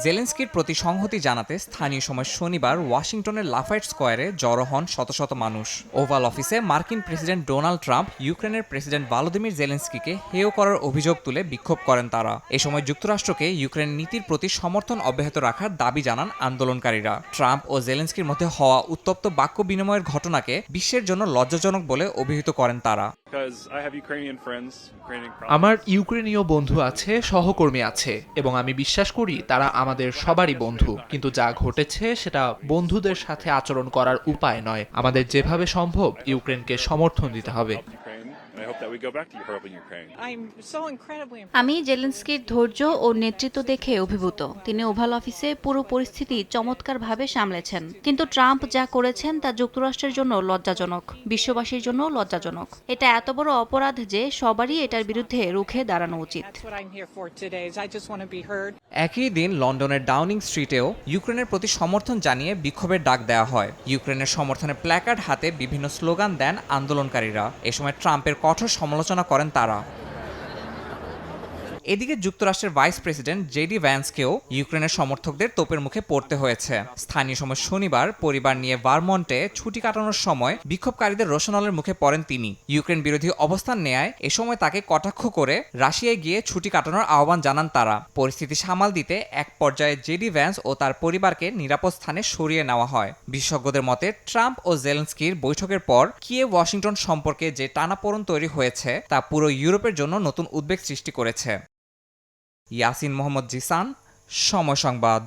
জেলেনস্কির প্রতি সংহতি জানাতে স্থানীয় সময় শনিবার ওয়াশিংটনের লাফায়েট স্কয়ারে জড়ো হন শত শত মানুষ। ওভাল অফিসে মার্কিন প্রেসিডেন্ট ডোনাল্ড ট্রাম্প ইউক্রেনের প্রেসিডেন্ট ভলোদিমির জেলেনস্কিকে হেয় করার অভিযোগ তুলে বিক্ষোভ করেন তারা। এ সময় যুক্তরাষ্ট্রকে ইউক্রেন নীতির প্রতি সমর্থন অব্যাহত রাখার দাবি জানান আন্দোলনকারীরা। ট্রাম্প ও জেলেনস্কির মধ্যে হওয়া উত্তপ্ত বাক্য বিনিময়ের ঘটনাকে বিশ্বের জন্য লজ্জাজনক বলে অভিহিত করেন তারা। আমার ইউক্রেনীয় বন্ধু আছে, সহকর্মী আছে, এবং আমি বিশ্বাস করি তারা আমাদের সবারই বন্ধু। কিন্তু যা ঘটেছে সেটা বন্ধুদের সাথে আচরণ করার উপায় নয়। আমাদের যেভাবে সম্ভব ইউক্রেনকে সমর্থন দিতে হবে। আমি জেলেনস্কির ধৈর্য ও নেতৃত্ব দেখে অভিভূত। তিনি ওভাল অফিসে পুরো পরিস্থিতি চমৎকারভাবে সামলেছেন। কিন্তু ট্রাম্প যা করেছেন তা যুক্তরাষ্ট্রের জন্য লজ্জাজনক, বিশ্ববাসীর জন্য লজ্জাজনক। এটা এত বড় অপরাধ যে সবারই এটার বিরুদ্ধে রুখে দাঁড়ানো উচিত। একই দিন লন্ডনের ডাউনিং স্ট্রিটেও ইউক্রেনের প্রতি সমর্থন জানিয়ে বিক্ষোভের ডাক দেওয়া হয়। ইউক্রেনের সমর্থনে প্ল্যাকার্ড হাতে বিভিন্ন স্লোগান দেন আন্দোলনকারীরা। এ সময় ট্রাম্পের কঠোর সমালোচনা করেন তারা। এদিকে যুক্তরাষ্ট্রের ভাইস প্রেসিডেন্ট জেডি ভ্যান্সকেও ইউক্রেনের সমর্থকদের তোপের মুখে পড়তে হয়েছে। স্থানীয় সময় শনিবার পরিবার নিয়ে ভারমন্টে ছুটি কাটানোর সময় বিক্ষোভকারীদের রোষানলের মুখে পড়েন তিনি। ইউক্রেন বিরোধী অবস্থান নেয় এ সময় তাকে কটাক্ষ করে রাশিয়ায় গিয়ে ছুটি কাটানোর আহ্বান জানান তারা। পরিস্থিতি সামাল দিতে এক পর্যায়ে জেডি ভ্যান্স ও তার পরিবারকে নিরাপদ স্থানে সরিয়ে নেওয়া হয়। বিশেষজ্ঞদের মতে ট্রাম্প ও জেলেনস্কির বৈঠকের পর কিয়েভ ওয়াশিংটন সম্পর্কে যে টানাপোড়েন তৈরি হয়েছে তা পুরো ইউরোপের জন্য নতুন উদ্বেগ সৃষ্টি করেছে। ইয়াসিন মোহাম্মদ জিসান, সময় সংবাদ।